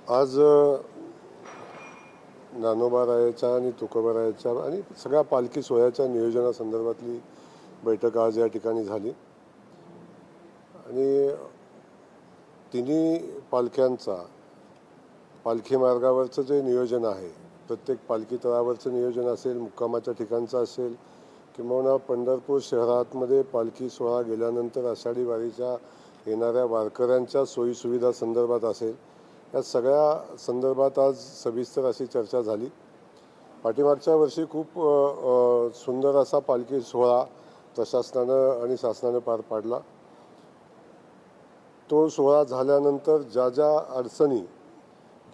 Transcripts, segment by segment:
आज ज्ञानोबारायाच्या आणि तुकोबारायाच्या आणि सगळ्या पालखी सोहळ्याच्या नियोजनासंदर्भातली बैठक आज या ठिकाणी झाली आणि तिन्ही पालख्यांचा पालखी मार्गावरचं जे नियोजन आहे, प्रत्येक पालखी तळावरचं नियोजन असेल, मुक्कामाच्या ठिकाणचं असेल किंवा पंढरपूर शहरातमध्ये पालखी सोहळा गेल्यानंतर आषाढी वारीच्या येणाऱ्या वारकऱ्यांच्या सोयीसुविधा संदर्भात असेल, या सगळ्या संदर्भात आज सविस्तर अशी चर्चा झाली। पाठीमागच्या वर्षी खूप सुंदर असा पालखी सोहळा प्रशासनानं आणि शासनानं पार पाडला। तो सोहळा झाल्यानंतर ज्या ज्या अडचणी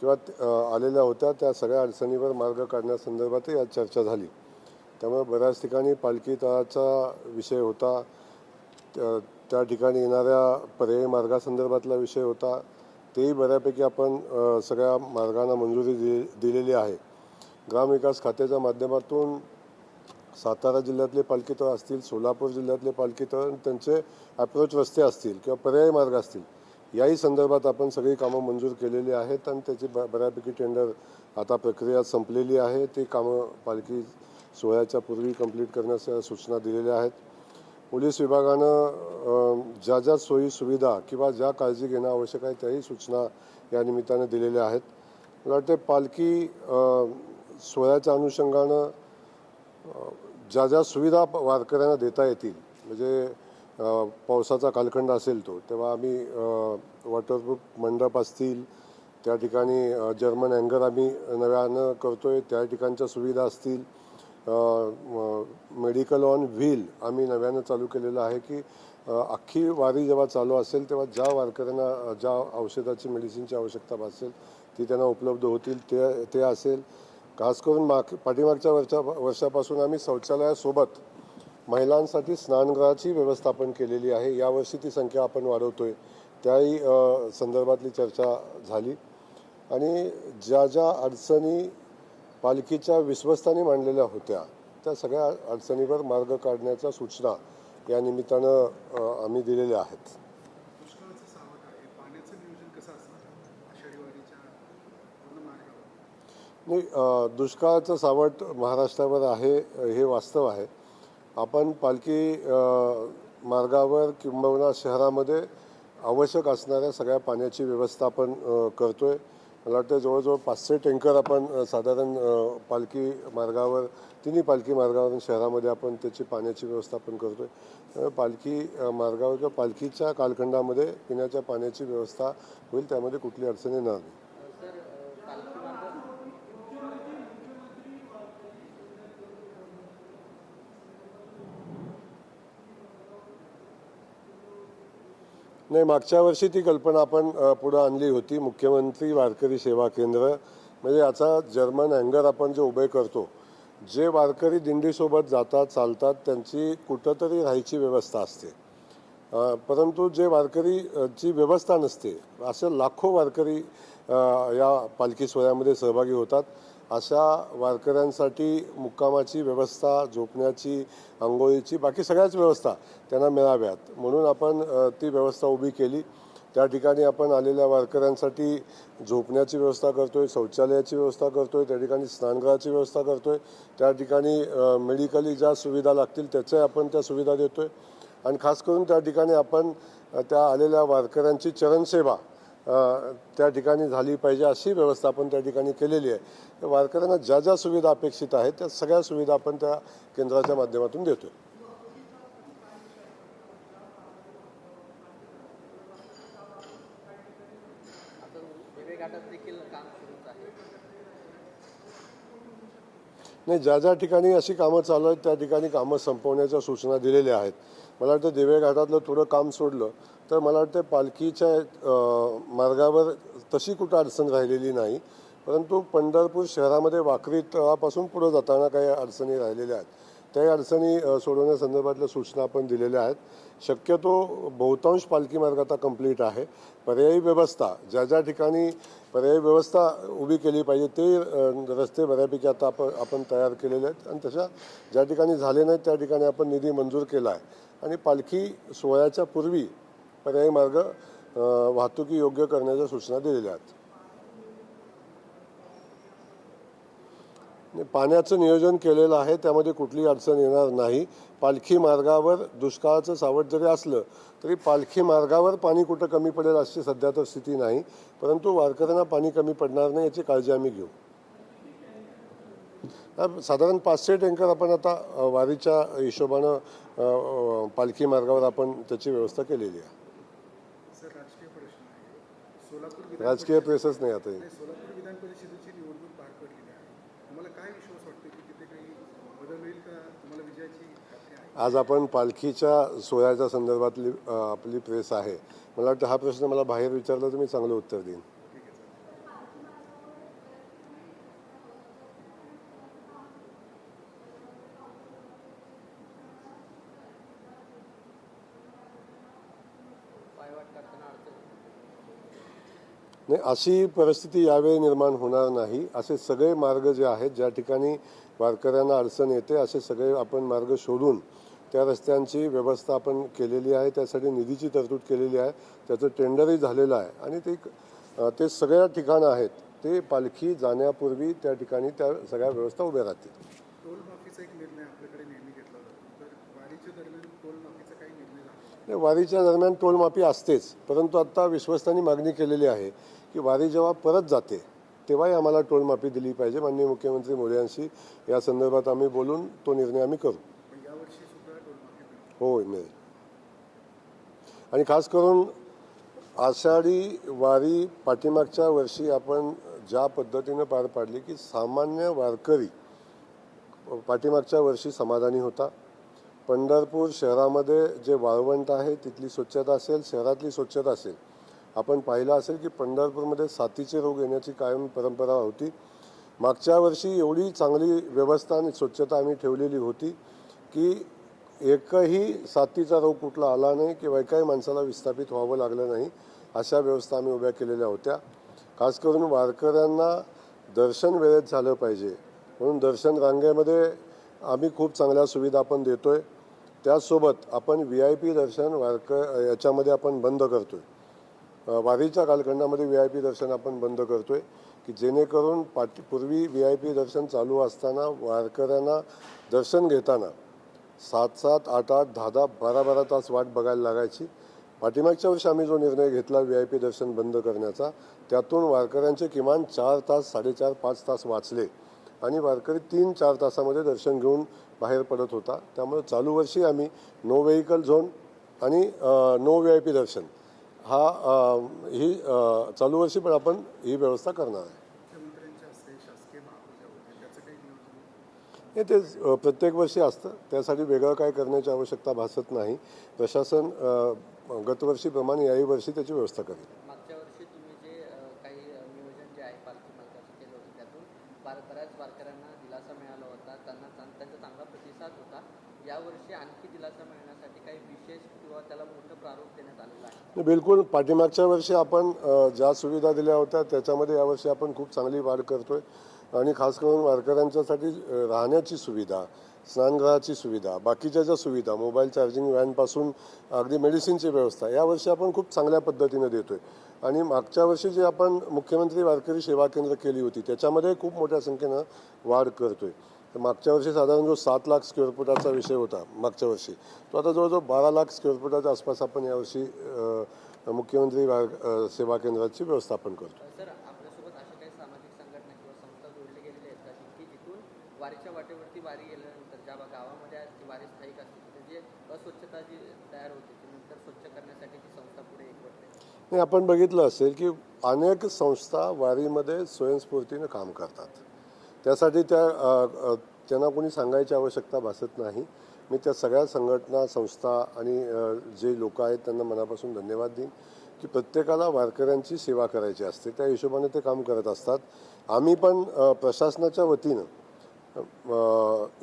किंवा आलेल्या होत्या त्या सगळ्या अडचणीवर मार्ग काढण्यासंदर्भातही आज चर्चा झाली। त्यामुळे बऱ्याच ठिकाणी पालखी तळाचा विषय होता, त्या ठिकाणी येणाऱ्या पर्यायी मार्गासंदर्भातला विषय होता, तेही बऱ्यापैकी आपण सगळ्या मार्गांना मंजुरी दिलेली आहे। ग्रामविकास खात्याच्या माध्यमातून सातारा जिल्ह्यातले पालखी तळ असतील, सोलापूर जिल्ह्यातले पालखी तळ, त्यांचे अप्रोच रस्ते असतील किंवा पर्यायी मार्ग असतील, याही संदर्भात आपण सगळी कामं मंजूर केलेली आहेत आणि त्याची बऱ्यापैकी टेंडर आता प्रक्रिया संपलेली आहे। ते कामं पालखी सोहळ्याच्या पूर्वी कंप्लीट करण्याच्या सूचना दिलेल्या आहेत। पोलीस विभागानं ज्या ज्या सोयी सुविधा किंवा ज्या काळजी घेणं आवश्यक आहे त्याही सूचना या निमित्तानं दिलेल्या आहेत। मला वाटते पालखी सोहळ्याच्या अनुषंगानं ज्या ज्या सुविधा वारकऱ्यांना देता येतील, म्हणजे पावसाचा कालखंड असेल तो, तेव्हा आम्ही वॉटरप्रूफ मंडप असतील, त्या ठिकाणी जर्मन हँगर आम्ही नव्यानं करतोय, त्या ठिकाणच्या सुविधा असतील, मेडिकल ऑन व्हील आम्ही नव्यानं चालू केलेलं आहे की अख्खी वारी जेव्हा चालू असेल तेव्हा ज्या वारकऱ्यांना ज्या औषधाची मेडिसिनची आवश्यकता भासेल ती त्यांना उपलब्ध होतील ते असेल। खास करून पाठीमागच्या वर्षापासून आम्ही शौचालयासोबत महिलांसाठी स्नानगृहाची व्यवस्थापन केलेली आहे। यावर्षी ती संख्या आपण वाढवतोय, त्याही संदर्भातली चर्चा झाली आणि ज्या ज्या अडचणी पालखीच्या विश्वस्तांनी मांडलेल्या होत्या त्या सगळ्या अडचणीवर मार्ग काढण्याच्या सूचना या निमित्तानं आम्ही दिलेल्या आहेत। नाही, दुष्काळाचं सावट महाराष्ट्रावर आहे हे वास्तव आहे। आपण पालखी मार्गावर किंबहुना शहरामध्ये आवश्यक असणाऱ्या सगळ्या पाण्याची व्यवस्था आपण करतोय। मला वाटतं जवळजवळ 500 टँकर आपण साधारण पालखी मार्गावर, तिन्ही पालखी मार्गावर शहरामध्ये आपण त्याची पाण्याची व्यवस्थापन करतोय। पालखी मार्गावर किंवा पालखीच्या कालखंडामध्ये पिण्याच्या पाण्याची व्यवस्था होईल, त्यामध्ये कुठली अडचण येणार नाही। नाही, मागच्या वर्षी ती कल्पना आपण पुढे आणली होती। मुख्यमंत्री वारकरी सेवा केंद्र, म्हणजे याचा जर्मन हँगर आपण जे उभे करतो, जे वारकरी दिंडीसोबत जातात चालतात त्यांची कुठंतरी राहायची व्यवस्था असते, परंतु जे वारकरीची व्यवस्था नसते, असे लाखो वारकरी या पालखी सोहळ्यामध्ये सहभागी होतात। अशा वारकऱ्यांसाठी मुक्कामाची व्यवस्था, झोपण्याची, आंघोळीची, बाकी सगळ्याच व्यवस्था त्यांना मिळाव्यात म्हणून आपण ती व्यवस्था उभी केली। त्या ठिकाणी आपण आलेल्या वारकऱ्यांसाठी झोपण्याची व्यवस्था करतोय, शौचालयाची व्यवस्था करतोय, त्या ठिकाणी स्नानगृहाची व्यवस्था करतोय, त्या ठिकाणी मेडिकली ज्या सुविधा लागतील त्याच्या आपण त्या सुविधा देतोय आणि खास करून त्या ठिकाणी आपण त्या आलेल्या वारकऱ्यांची चरणसेवा त्या ठिकाणी झाली पाहिजे अशी व्यवस्था आपण त्या ठिकाणी केलेली आहे। वारकऱ्यांना ज्या ज्या सुविधा अपेक्षित आहेत त्या सगळ्या सुविधा आपण त्या केंद्राच्या माध्यमातून देतोय। नाही, ज्या ज्या ठिकाणी अशी कामं चालू आहेत त्या ठिकाणी कामं संपवण्याच्या सूचना दिलेल्या आहेत। मला वाटतं दिवे घाटातलं थोडं काम सोडलं तर मला वाटतं पालखीच्या मार्गावर तशी कुठं अडचण राहिलेली नाही, परंतु पंढरपूर शहरामध्ये वाकरी तळापासून पुढे जाताना काही अडचणी राहिलेल्या आहेत, त्याही अडचणी सोडवण्यासंदर्भातल्या सूचना आपण दिलेल्या आहेत। शक्यतो बहुतांश पालखी मार्ग आता कंप्लीट आहे। पर्यायी व्यवस्था ज्या ज्या ठिकाणी पर्यायी व्यवस्था उभी केली पाहिजे ते रस्ते बऱ्यापैकी आता आपण तयार केलेले आहेत आणि तशा ज्या ठिकाणी झाले नाहीत त्या ठिकाणी आपण निधी मंजूर केला आहे आणि पालखी सोहळ्याच्या पूर्वी पर्यायी मार्ग वाहतुकी योग्य करण्याच्या सूचना दिलेल्या आहेत। पाण्याचं नियोजन केलेलं आहे, त्यामध्ये कुठलीही अडचण येणार नाही. पालखी मार्गावर दुष्काळाचं सावट जरी असलं तरी पालखी मार्गावर पाणी कुठं कमी पडेल अशी सध्या तर स्थिती नाही, परंतु वारकऱ्यांना पाणी कमी पडणार नाही याची काळजी आम्ही घेऊ. साधारण 500 टँकर आपण आता वारीच्या हिशोबानं पालखी मार्गावर आपण त्याची व्यवस्था केलेली आहे. राजकीय प्रेसच नाही आता. सोलापूर विधान परिषदेची निवडणूक पार पडलेली आहे, तुम्हाला काय विश्वास वाटतो की तिथे काही बदल होईल का? तुम्हाला विजयाची खात्री आहे? आज आपण पालखीच्या सोहळ्याच्या संदर्भातली आपली प्रेस आहे. मला वाटतं हा प्रश्न मला बाहेर विचारला तर मी चांगलं उत्तर देईन. नाही, अशी परिस्थिती यावेळी निर्माण होणार नाही. असे सगळे मार्ग जे आहेत ज्या ठिकाणी वारकऱ्यांना अडचण येते असे सगळे आपण मार्ग शोधून त्या रस्त्यांची व्यवस्था आपण केलेली आहे. त्यासाठी निधीची तरतूद केलेली आहे. त्याचं टेंडरही झालेलं आहे आणि ते सगळ्या ठिकाणं आहेत ते पालखी जाण्यापूर्वी त्या ठिकाणी त्या सगळ्या व्यवस्था उभ्या राहतील. टोल माफीचा एक निर्णय आपल्याकडे नेहमी घेतला जातो, तर वारीच्या दरम्यान टोल माफीचा काही निर्णय झाला? वारीच्या दरम्यान टोल माफी असतेच, परंतु आता विश्वस्तांनी मागणी केलेली आहे की वारी जेव्हा परत जाते तेव्हाही आम्हाला टोल माफी दिली पाहिजे. माननीय मुख्यमंत्री मोदी यांशी या संदर्भात आम्ही बोलून तो निर्णय आम्ही करू. यावर्षी सुद्धा टोल माफी होय मिळेल. आणि खास करून आषाढी वारी पाठीमागच्या वर्षी आपण ज्या पद्धतीनं पार पाडली की सामान्य वारकरी पाठीमागच्या वर्षी समाधानी होता. पंढरपूर शहरामध्ये जे वाळवंट आहे तिथली स्वच्छता असेल, शहरातली स्वच्छता असेल, आपण पाहिलं असेल की पंढरपूरमध्ये साथीचे रोग येण्याची कायम परंपरा होती. मागच्या वर्षी एवढी चांगली व्यवस्था आणि स्वच्छता आम्ही ठेवलेली होती की एकही साथीचा रोग कुठला आला नाही किंवा एकाही माणसाला विस्थापित व्हावं लागलं नाही. अशा व्यवस्था आम्ही उभ्या केलेल्या होत्या. खास करून वारकऱ्यांना दर्शन वेळेत झालं पाहिजे म्हणून दर्शन रांगेमध्ये आम्ही खूप चांगल्या सुविधा आपण देतोय. त्याचसोबत आपण VIP दर्शन याच्यामध्ये आपण बंद करतोय. वारीच्या कालखंडामध्ये VIP दर्शन आपण बंद करतोय की जेणेकरून पूर्वी VIP दर्शन चालू असताना वारकऱ्यांना दर्शन घेताना 7-7, 8-8, 10-10, 12-12 तास वाट बघायला लागायची. पाठीमागच्या वर्षी आम्ही जो निर्णय घेतला VIP दर्शन बंद करण्याचा, त्यातून वारकऱ्यांचे किमान 4 तास, 4.5, 5 तास वाचले आणि वारकरी 3-4 तासामध्ये दर्शन घेऊन बाहेर पडत होता. त्यामुळे चालू वर्षी आम्ही नो व्हेकल झोन आणि नो VIP दर्शन ही चालू वर्षी पण आपण ही व्यवस्था करणार आहे. हे ते प्रत्येक वर्षी असतं, त्यासाठी वेगळं काय करण्याची आवश्यकता भासत नाही. प्रशासन गतवर्षीप्रमाणे याही वर्षी त्याची व्यवस्था करेल. मागच्या वर्षी तुम्ही जे काही नियोजन जे आहे पालखी मार्गाचं केलं होतं त्यातून बऱ्याच वारकऱ्यांना दिलासा मिळाला होता, त्यांचा चांगला प्रतिसाद होता. यावर्षी आणखी दिलासा मिळण्यासाठी काही विशेष किंवा त्याला मोठं प्रारूप देण्यात आलेलं आहे? बिलकुल. पाठीमागच्या वर्षी आपण ज्या सुविधा दिल्या होत्या त्याच्यामध्ये यावर्षी आपण खूप चांगली वाढ करतोय आणि खास करून वारकऱ्यांच्यासाठी राहण्याची सुविधा, स्नानगृहाची सुविधा, बाकीच्या ज्या सुविधा, मोबाईल चार्जिंग व्हॅनपासून अगदी मेडिसिनची व्यवस्था यावर्षी आपण खूप चांगल्या पद्धतीने देतोय. आणि मागच्या वर्षी जे आपण मुख्यमंत्री वारकरी सेवा केंद्र केली होती त्याच्यामध्ये खूप मोठ्या संख्येनं वाढ करतोय. तर मागच्या वर्षी साधारण जो 7 लाख स्क्वेअर फुटाचा विषय होता मागच्या वर्षी, तो आता जवळजवळ 12 लाख स्क्वेअर फुटाच्या आसपास आपण यावर्षी मुख्यमंत्री सेवा केंद्राची व्यवस्थापन करतो. सर, आपल्यासोबत अशा काही सामाजिक संघटना किंवा संस्था जोडले गेलेले आहेत का की जिथून वारीच्या वाटेवरती वारी गेल्यानंतर ज्या गावामध्ये ती वारी स्थायिक असते तिथे जे अस्वच्छता जी तयार होते ती नंतर स्वच्छ करण्यासाठी ती संस्था पुढे एकवटते? नाही, आपण बघितलं असेल की अनेक संस्था वारीमध्ये स्वयंस्फूर्तीनं काम करतात. त्यासाठी त्यांना कोणी सांगायची आवश्यकता भासत नाही. मी त्या सगळ्या संघटना, संस्था आणि जे लोक आहेत त्यांना मनापासून धन्यवाद देईन की प्रत्येकाला वारकऱ्यांची सेवा करायची असते, त्या हिशोबाने ते काम करत असतात. आम्ही पण प्रशासनाच्या वतीनं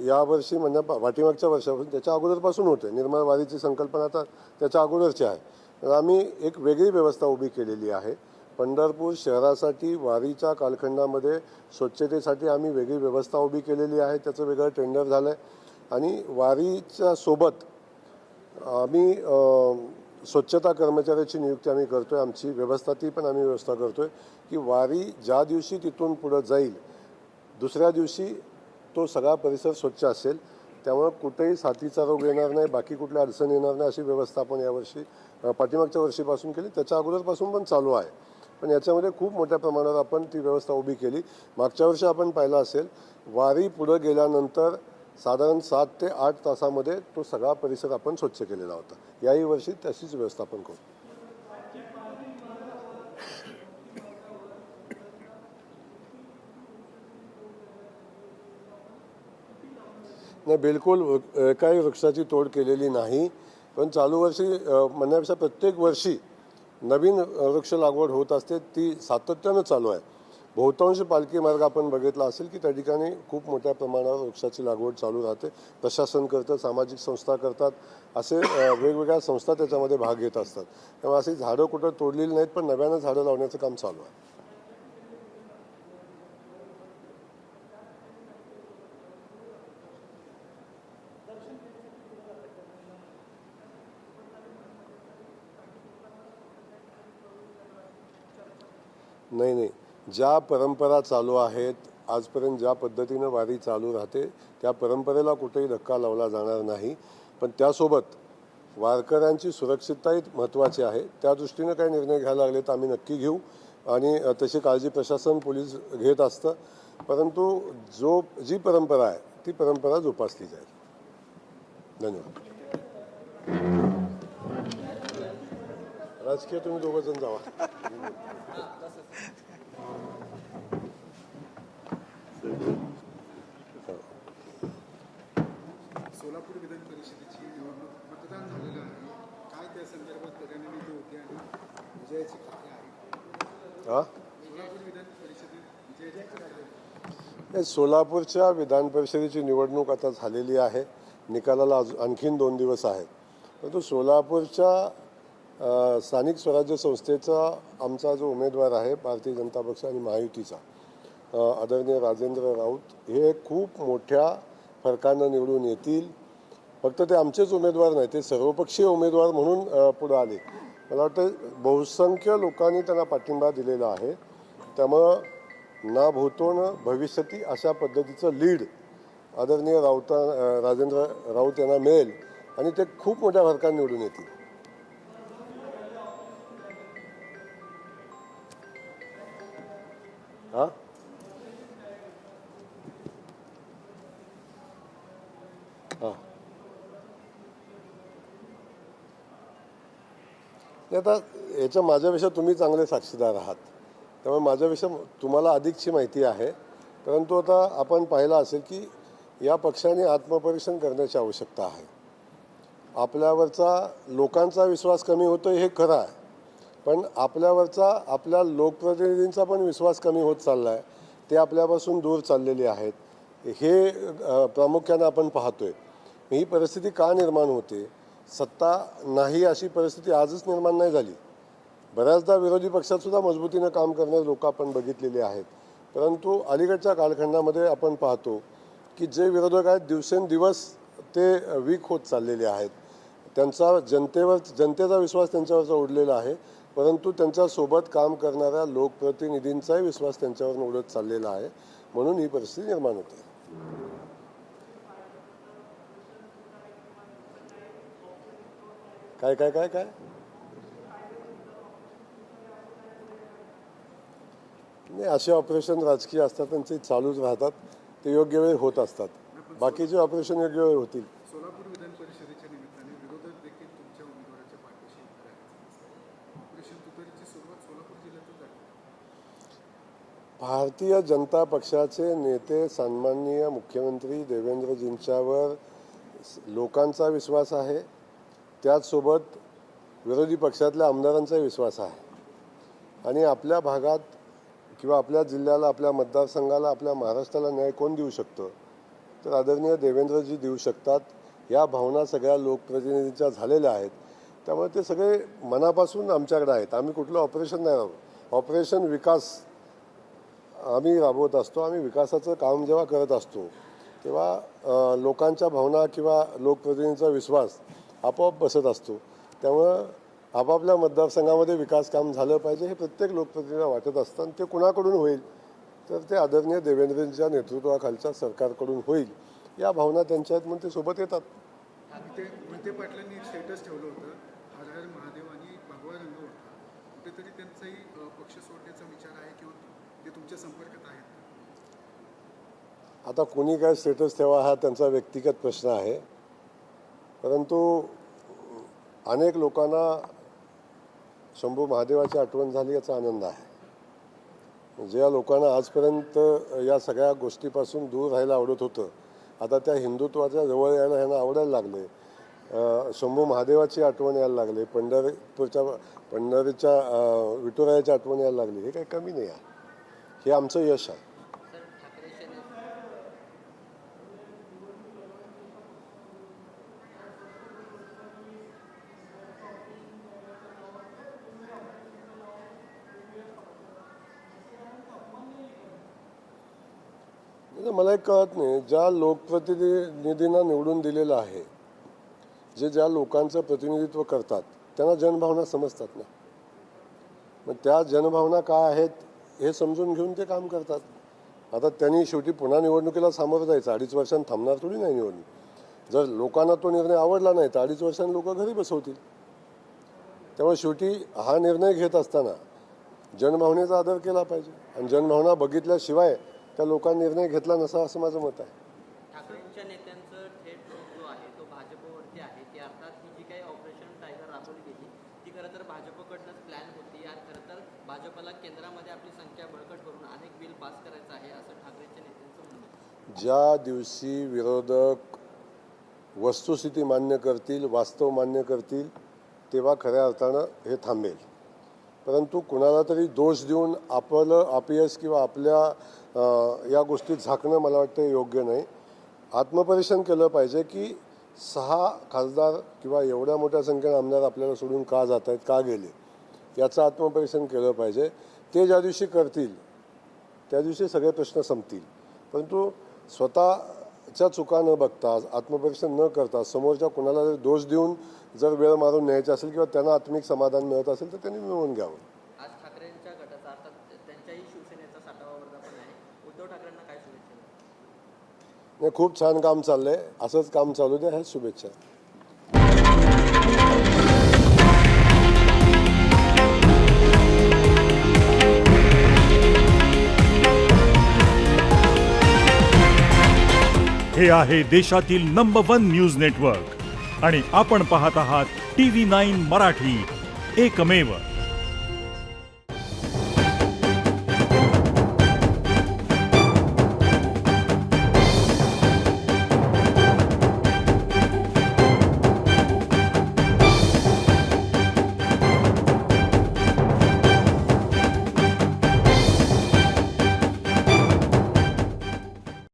यावर्षी म्हणजे पाठीमागच्या वर्षापासून त्याच्या अगोदरपासून होते, निर्मळ वारीची संकल्पना आता त्याच्या अगोदरची आहे. तर आम्ही एक वेगळी व्यवस्था उभी केलेली आहे. पंढरपूर शहरासाठी वारीच्या कालखंडामध्ये स्वच्छतेसाठी आम्ही वेगळी व्यवस्था उभी केलेली आहे. त्याचं वेगळं टेंडर झालं आहे आणि वारीच्या सोबत आम्ही स्वच्छता कर्मचाऱ्याची नियुक्ती आम्ही करतो आहे. आमची व्यवस्था ती पण आम्ही व्यवस्था करतो आहे की वारी ज्या दिवशी तिथून पुढं जाईल दुसऱ्या दिवशी तो सगळा परिसर स्वच्छ असेल. त्यामुळे कुठेही साथीचा रोग येणार नाही, बाकी कुठल्या अडचण येणार नाही अशी व्यवस्था आपण यावर्षी पाठीमागच्या वर्षीपासून केली, त्याच्या अगोदरपासून पण चालू आहे. पण याच्यामध्ये खूप मोठ्या प्रमाणावर आपण ती व्यवस्था उभी केली. मागच्या वर्षी आपण पाहिलं असेल, वारी पुढं गेल्यानंतर साधारण 7 ते 8 तासामध्ये तो सगळा परिसर आपण स्वच्छ केलेला होता. याही वर्षी तशीच व्यवस्था आपण करू. नाही, बिलकुल काही वृक्षाची तोड केलेली नाही. पण चालू वर्षी म्हणण्यापेक्षा प्रत्येक वर्षी नवीन वृक्ष लागवड होत असते, ती सातत्यानं चालू आहे. बहुतांश पालखी मार्ग आपण बघितला असेल की त्या ठिकाणी खूप मोठ्या प्रमाणावर वृक्षाची लागवड चालू राहते. प्रशासन करतं, सामाजिक संस्था करतात, असे वेगवेगळ्या संस्था त्याच्यामध्ये भाग घेत असतात. त्यामुळे अशी झाडं कुठं तोडलेली नाहीत, पण नव्यानं झाडं लावण्याचं काम चालू आहे. नाही, ज्या परंपरा चालू आहेत, आजपर्यंत ज्या पद्धतीनं वारी चालू राहते त्या परंपरेला कुठेही धक्का लावला जाणार नाही. पण त्यासोबत वारकऱ्यांची सुरक्षितताही महत्त्वाची आहे. त्या दृष्टीनं काही निर्णय घ्यायला लागले तर आम्ही नक्की घेऊ आणि तशी काळजी प्रशासन, पोलीस घेत असतं. परंतु जी परंपरा आहे ती परंपरा जोपासली जाईल. धन्यवाद. राजकीय तुम्ही दोघं जण जावा. सोलापूर विधान परिषदेची निवडणूक मतदान झालेलं आहे. काय त्या संदर्भात रणनीती होती आणि विजयाची खात्री आहे? सोलापूर विधान परिषदेत विजयाची खात्री आहे? सोलापूरच्या विधान परिषदेची निवडणूक आता झालेली आहे. निकालाला आणखीन 2 दिवस आहेत. परंतु सोलापूरच्या स्थानिक स्वराज्य संस्थेचा आमचा जो उमेदवार आहे भारतीय जनता पक्ष आणि महायुतीचा आदरणीय राजेंद्र राऊत हे खूप मोठ्या फरकानं निवडून येतील. फक्त ते आमचेच उमेदवार नाही, ते सर्वपक्षीय उमेदवार म्हणून पुढे आले. मला वाटतं बहुसंख्य लोकांनी त्यांना पाठिंबा दिलेला आहे. त्यामुळं ना भूतो न भविष्यती अशा पद्धतीचं लीड आदरणीय राजेंद्र राऊत यांना मिळेल आणि ते खूप मोठ्या फरकाने निवडून येतील. आता याच्या माझ्यापेक्षा तुम्ही चांगले साक्षीदार आहात, त्यामुळे माझ्यापेक्षा तुम्हाला अधिकची माहिती आहे. परंतु आता आपण पाहिलं असेल की या पक्षाने आत्मपरीक्षण करण्याची आवश्यकता आहे. आपल्यावरचा लोकांचा विश्वास कमी होतो हे खरं आहे, पण आपल्यावरचा आपल्या लोकप्रतिनिधींचा पण विश्वास कमी होत चालला आहे. ते आपल्यापासून दूर चाललेले आहेत. हे प्रामुख्याने आपण पाहतोय. ही परिस्थिती का निर्माण होते? सत्ता नाही अशी परिस्थिती आजच निर्माण नाही झाली. बऱ्याचदा विरोधी पक्षात सुद्धा मजबूतीनं काम करणारे लोक आपण बघितलेले आहेत. परंतु अलीकडच्या कालखंडामध्ये आपण पाहतो की जे विरोधक आहेत दिवसेंदिवस ते वीक होत चाललेले आहेत. त्यांचा जनतेचा विश्वास त्यांच्यावरचा उडलेला आहे, परंतु त्यांच्यासोबत काम करणाऱ्या लोकप्रतिनिधींचाही विश्वास त्यांच्यावर उडत चाललेला आहे. म्हणून ही परिस्थिती निर्माण होते. काय काय काय काय नाही, असे ऑपरेशन राजकीय असतात आणि ते चालूच राहतात. ते योग्य वेळ होत असतात. बाकीचे ऑपरेशन योग्य वेळ होतील. सोलापूर विधान परिषदेच्या निमित्ताने विरोधक देखील तुमच्या उमेदवाराच्या पाठीशी उभे आहेत. ऑपरेशन तुतारीची सुरुवात सोलापूर जिल्ह्यातून झाली. भारतीय जनता पक्षाचे नेते सन्माननीय मुख्यमंत्री देवेंद्रजींच्यावर लोकांचा विश्वास आहे. त्याचसोबत विरोधी पक्षातल्या आमदारांचाही विश्वास आहे. आणि आपल्या भागात किंवा आपल्या जिल्ह्याला, आपल्या मतदारसंघाला, आपल्या महाराष्ट्राला न्याय कोण देऊ शकतं? तर आदरणीय देवेंद्रजी देऊ शकतात. या भावना सगळ्या लोकप्रतिनिधींच्या झालेल्या आहेत. त्यामुळे ते सगळे मनापासून आमच्याकडे आहेत. आम्ही कुठलं ऑपरेशन नाही राबवत. ऑपरेशन विकास आम्ही राबवत असतो. आम्ही विकासाचं काम जेव्हा करत असतो तेव्हा लोकांच्या भावना किंवा लोकप्रतिनिधींचा विश्वास आपोआप बसत असतो. त्यामुळं आपापल्या मतदारसंघामध्ये विकास काम झालं पाहिजे हे प्रत्येक लोकप्रतिनिधीला वाटत असतं आणि ते कुणाकडून होईल तर ते आदरणीय देवेंद्रजींच्या नेतृत्वाखालच्या सरकारकडून होईल या भावना त्यांच्या आहेत म्हणून ते सोबत येतात. मोहिते पाटलांनी एक स्टेटस ठेवलं होतं, हर हर महादेव आणि भगवा रंग होता. कुठेतरी त्यांचाही पक्ष सोडण्याचा विचार आहे किंवा ते तुमच्या संपर्कात आहेत? आता कोणी काय स्टेटस ठेवा हा त्यांचा व्यक्तिगत प्रश्न आहे, परंतु अनेक लोकांना शंभू महादेवाची आठवण झाली याचा आनंद आहे. ज्या लोकांना आजपर्यंत या सगळ्या गोष्टीपासून दूर राहायला आवडत होतं, आता त्या हिंदुत्वाच्या जवळ यायला ह्यांना आवडायला लागले. शंभू महादेवाची आठवण यायला लागले, पंढरीच्या विठुरायाची आठवण यायला लागली. हे काही कमी नाही आहे, हे आमचं यश आहे. सर, ठाकरे सेने मला एक कळत नाही, ज्या लोकप्रतिनिधींना निवडून दिलेलं आहे, जे ज्या लोकांचं प्रतिनिधित्व करतात त्यांना जनभावना समजतात ना. मग त्या जनभावना काय आहेत हे समजून घेऊन ते काम करतात. आता त्यांनी शेवटी पुन्हा निवडणुकीला सामोरं जायचं, 2.5 वर्षांनी थांबणार थोडी नाही निवडणूक. जर लोकांना तो निर्णय आवडला नाही तर 2.5 वर्षांनी लोक घरी बसवतील. त्यामुळे शेवटी हा निर्णय घेत असताना जनभावनेचा आदर केला पाहिजे आणि जनभावना बघितल्याशिवाय त्या लोकांनी निर्णय घेतला नसा असं माझं मत आहे. ठाकरेंच्या नेत्यांचं थेट जो आहे तो भाजपवरती आहे, की अर्थात ही जी काही ऑपरेशन टायगर राबवली गेली ती खरं तर भाजपकडनंच प्लॅन होती आणि खरं तर भाजपला केंद्रामध्ये आपली संख्या बळकट करून अनेक बिल पास करायचं आहे असं ठाकरेंच्या नेत्यांचं म्हणणं आहे. ज्या दिवशी विरोधक वस्तुस्थिती मान्य करतील, वास्तव मान्य करतील, तेव्हा खऱ्या अर्थानं हे थांबेल. परंतु कुणाला तरी दोष देऊन आपलं अपयश किंवा आपल्या या गोष्टीत झाकणं मला वाटतं योग्य नाही. आत्मपरीक्षण केलं पाहिजे की 6 खासदार किंवा एवढ्या मोठ्या संख्येने आमदार आपल्याला सोडून का जात आहेत, का गेले, याचं आत्मपरीक्षण केलं पाहिजे. ते ज्या दिवशी करतील त्या दिवशी सगळे प्रश्न संपतील. परंतु स्वतःच्या चुका न बघता, आत्मपरीक्षण न करता, समोरच्या कुणाला जर दोष देऊन जर वेळ मारून न्यायचा असेल किंवा त्यांना आत्मिक समाधान मिळत असेल तर त्यांनी मिळवून घ्यावं. आज ठाकरेंच्या गटाचा अर्थात त्यांच्याही शिवसेनेचा 60वा वर्धापन आहे. उद्धव ठाकरेंना काय शुभेच्छा? नाही, खूप छान काम चाललंय, असंच काम चालू द्या, ह्याच शुभेच्छा. हे आहे देशातील नंबर 1 न्यूज नेटवर्क आणि आपण पाहत आहात TV9 मराठी, एकमेव.